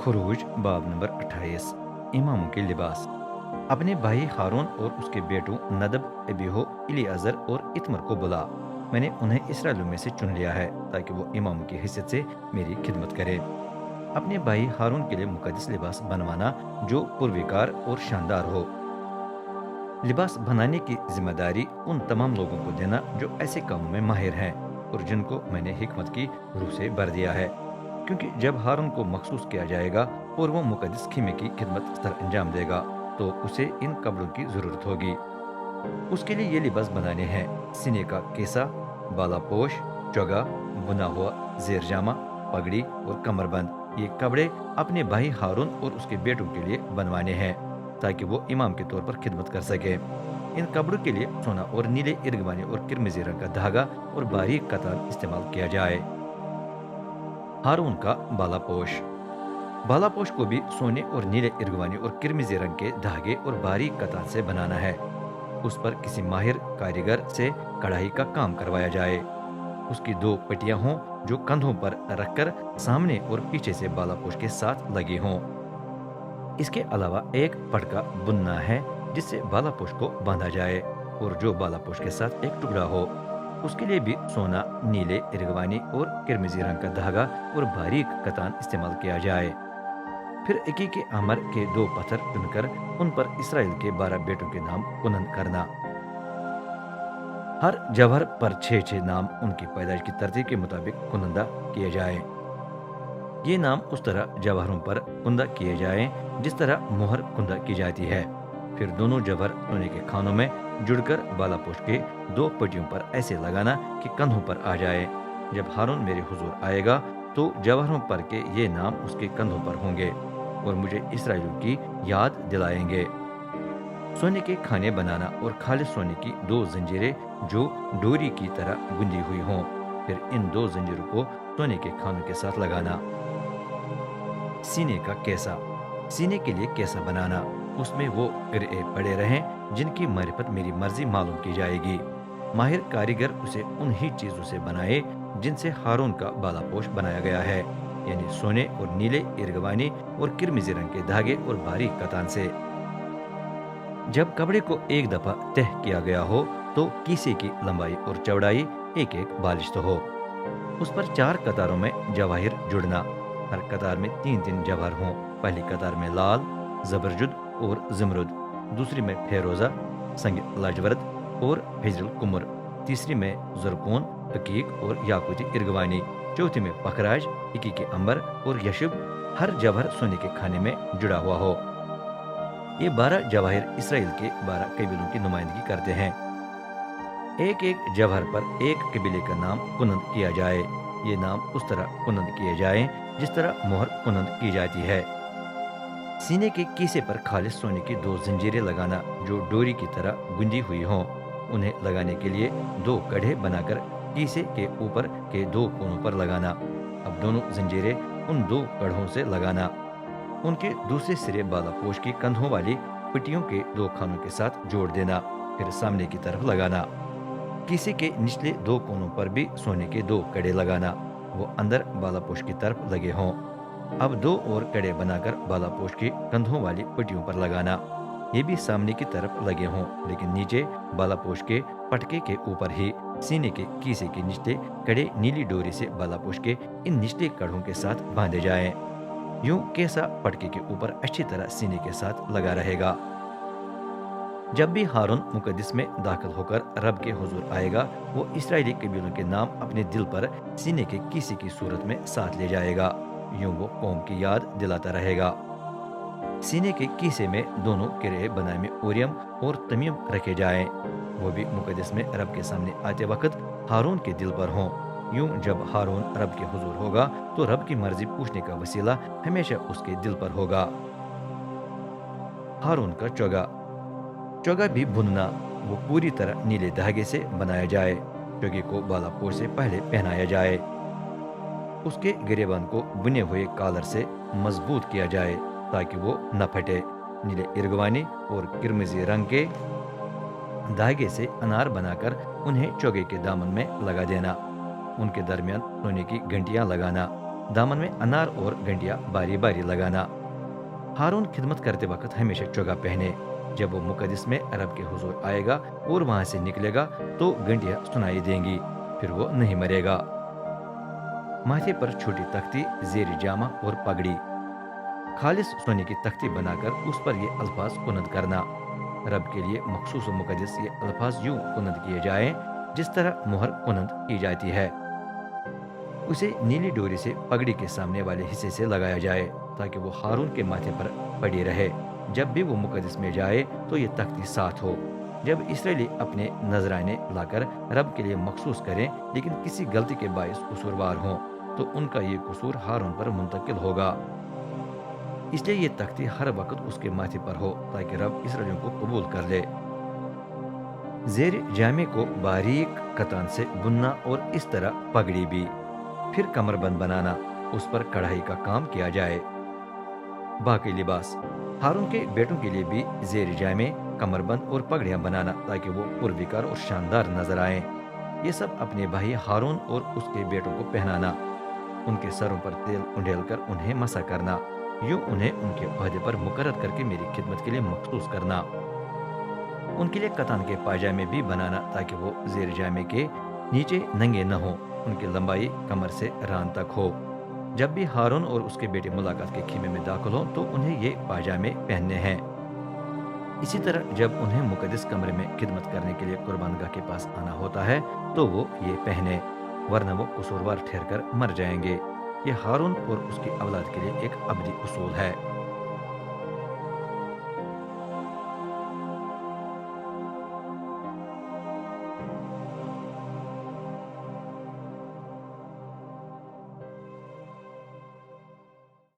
खुरूज बाब नंबर 28। इमामों के लिबास। अपने भाई हारून और उसके बेटों नदब, अबीहो, इलियाजर और इतमर को बुला। मैंने उन्हें इसराइलियों में से चुन लिया है ताकि वो इमामों की हैसियत से मेरी खिदमत करे। अपने भाई हारून के लिए मुकद्दस लिबास बनवाना जो पुरविकार और शानदार हो। लिबास बनाने की जिम्मेदारी उन तमाम लोगों को देना जो ऐसे कामों में माहिर हैं और जिनको मैंने हिकमत की रूह से भर दिया है, क्योंकि जब हारून को मखसूस किया जाएगा और वो मुकद्दस खीमे की खिदमत सर अंजाम देगा तो उसे इन कपड़ों की जरूरत होगी। उसके लिए ये लिबास बनाने हैं: सीने का केसा, बालापोश, चोगा, बुना हुआ जेर जामा, पगड़ी और कमरबंद। ये कपड़े अपने भाई हारून और उसके बेटों के लिए बनवाने हैं ताकि वो इमाम के तौर पर खिदमत कर सके। इन कपड़ों के लिए सोना और नीले इर्गवानी और किरमिजी रंग का धागा और बारीक कतान इस्तेमाल किया जाए। हारून का बालापोश। बालापोश को भी सोने और नीले इर्गवानी और किरमिजी रंग के धागे और बारीक कतान से बनाना है। उस पर किसी माहिर कारीगर से कढ़ाई का काम करवाया जाए। उसकी दो पट्टियां हों जो कंधों पर रखकर सामने और पीछे से बालापोश के साथ लगी हों। इसके अलावा एक पटका बुनना है जिससे बालापोश को बांधा जाए और जो बालापोश के साथ एक टुकड़ा हो। उसके लिए भी सोना, नीले इरगवानी और किरमिजी रंग का धागा और बारीक कतान इस्तेमाल किया जाए। फिर एकी के अमर के दो पत्थर चुनकर उन पर इसराइल के 12 बेटों के नाम कुनन करना। हर जवहर पर 6 नाम उनकी पैदाइश की तरतीब के मुताबिक कुनंदा किए जाए। ये नाम उस तरह जवाहरों पर कुंदा किए जाएं जिस तरह मुहर कुंदा की जाती है। फिर दोनों जवाहर सोने के खानों में जुड़कर बालापोश के दो पट्टियों पर ऐसे लगाना कि कंधों पर आ जाए। जब हारून मेरे हुजूर आएगा तो जवाहरों पर के ये नाम उसके कंधों पर होंगे और मुझे इसराइलियों की याद दिलाएंगे। सोने के खाने बनाना और खालिश सोने की दो जंजीरें जो डोरी की तरह गुंदी हुई हों। फिर इन दो जंजीरों को सोने के खानों के साथ लगाना। सीने का केसा। सीने के लिए केसा बनाना, उसमें वो गिरए पड़े रहें जिनकी मारिफत मेरी मर्जी मालूम की जाएगी। माहिर कारीगर उसे उन्हीं चीजों से बनाए जिनसे हारून का बालापोश बनाया गया है, यानी सोने और नीले इरगवानी और किरमिजी रंग के धागे और बारीक कतान से। जब कपड़े को एक दफा तह किया गया हो तो कीसे की लंबाई और चौड़ाई एक एक बालिश्त हो। उस पर 4 कतारों में जवाहिर जुड़ना। हर कतार में 3 जवाहर हों। पहली कतार में लाल, जबरजुद और जमरुद, दूसरी में फेरोजा, संग लाजवरद और हिजरुल कुमर, तीसरी में जरकोन, हकीक और याकूती इरगवानी, चौथी में पखराज, इकी के अंबर और यशुब। हर जवाहर सोने के खाने में जुड़ा हुआ हो। ये 12 जवाहिर इसराइल के 12 कबीलों की नुमाइंदगी करते हैं। एक एक जवाहर पर एक कबीले का नाम कुनंद किया जाए। ये नाम उस तरह कुनंद किए जाएं जिस तरह मोहर कुनंद की जाती है। सीने के कीसे पर खालिश सोने की 2 जंजीरें लगाना जो डोरी की तरह गुंदी हुई हों। उन्हें लगाने के लिए 2 कड़े बनाकर कीसे के ऊपर के 2 कोनों पर लगाना। अब दोनों जंजीरें उन 2 कड़ों से लगाना। उनके दूसरे सिरे बालापोश की कंधों वाली पट्टियों के 2 खानों के साथ जोड़ देना। फिर सामने की तरफ लगाना। कीसे के निचले 2 कोनों पर भी सोने के 2 कड़े लगाना, वो अंदर बालापोश की तरफ लगे हों। अब 2 और कड़े बनाकर बालापोश की कंधों वाली पट्टियों पर लगाना। ये भी सामने की तरफ लगे हों लेकिन नीचे बालापोश के पटके के ऊपर ही। सीने के कीसे के निचले कड़े नीली डोरी से बालापोश के इन निचले कड़ों के साथ बांधे जाएं। यूं केसा पटके के ऊपर अच्छी तरह सीने के साथ लगा रहेगा। जब भी हारून मुकद्दस में दाखिल होकर रब के हुजूर आएगा, वो इसराइली कबीलों के नाम अपने दिल पर सीने के किसी की सूरत में साथ ले जाएगा। यूं वो कौम की याद दिलाता रहेगा। सीने के कीसे में दोनों किरे बनाए में उरियम और तमीम रखे जाएं। वो भी मुकद्दस में रब के सामने आते वक्त हारून के दिल पर हों। यूं जब हारून रब के हुजूर होगा तो रब की मर्जी पूछने का वसीला हमेशा उसके दिल पर होगा। हारून का चोगा। चोगा भी बुनना, वो पूरी तरह नीले धागे से बनाया जाए। चोगे को बालापोश से पहले पहनाया जाए। उसके गिरेबान को बुने हुए कॉलर से मजबूत किया जाए ताकि वो न फटे। नीले इरगवानी और किरमिजी रंग के धागे से अनार बनाकर उन्हें चोगे के दामन में लगा देना। उनके दरमियान सोने की घंटियां लगाना। दामन में अनार और गंडियां बारी बारी लगाना। हारून खिदमत करते वक्त हमेशा चोगा पहने। जब वो मुकद्दस में रब के हुजूर आएगा और वहां से निकलेगा तो घंटियां सुनाई देंगी, फिर वो नहीं मरेगा। माथे पर छोटी तख्ती, जेरी जामा और पगड़ी। खालिस सोने की तख्ती बनाकर उस पर ये अल्फाज कुनद करना। रब के लिए मखसूस व मुकद्दस ये अल्फाज यूं कुनद किए जाएं जिस तरह मुहर कुनद की जाती है। उसे नीली डोरी से पगड़ी के सामने वाले हिस्से से लगाया जाए ताकि वो हारून के माथे पर पड़ी रहे। जब भी वो मुकद्दस में जाए तो ये तख्ती साथ हो। जब इसराइली अपने नजराने लाकर रब के लिए मखसूस करें लेकिन किसी गलती के बायस कसूरवार हों तो उनका ये कसूर हारून पर मुंतकिल होगा। इसलिए ये तख्ती हर वक्त उसके माथे पर हो ताकि रब इसराइलियों को कबूल कर ले। जेर जामे को बारीक कतान से बुनना और इस तरह पगड़ी भी। फिर कमरबंद बनाना, उस पर कढ़ाई का काम किया जाए। बाकी लिबास। हारून के बेटों के लिए भी जेर जामे, कमरबंद और पगड़ियां बनाना ताकि वो पुरविकार और शानदार नजर आएं। ये सब अपने भाई हारून और उसके बेटों को पहनाना। उनके सरों पर तेल उंडेल कर उन्हें मसा करना। यूं उन्हें उनके ओहदे पर मुकर्रर करके मेरी खिदमत के लिए मखसूस करना। उनके लिए कतान के पायजामे भी बनाना ताकि वो जेर जामे के नीचे नंगे न हो। उनकी लंबाई कमर से रान तक हो। जब भी हारून और उसके बेटे मुलाकात के खीमे में दाखिल हो तो उन्हें ये पायजामे पहनने हैं। इसी तरह जब उन्हें मुकद्दस कमरे में खिदमत करने के लिए कुर्बानगाह के पास आना होता है तो वो ये पहने, वरना वो कसूरवार ठहर कर मर जाएंगे। ये हारून और उसकी औलाद के लिए एक अबदी उसूल है।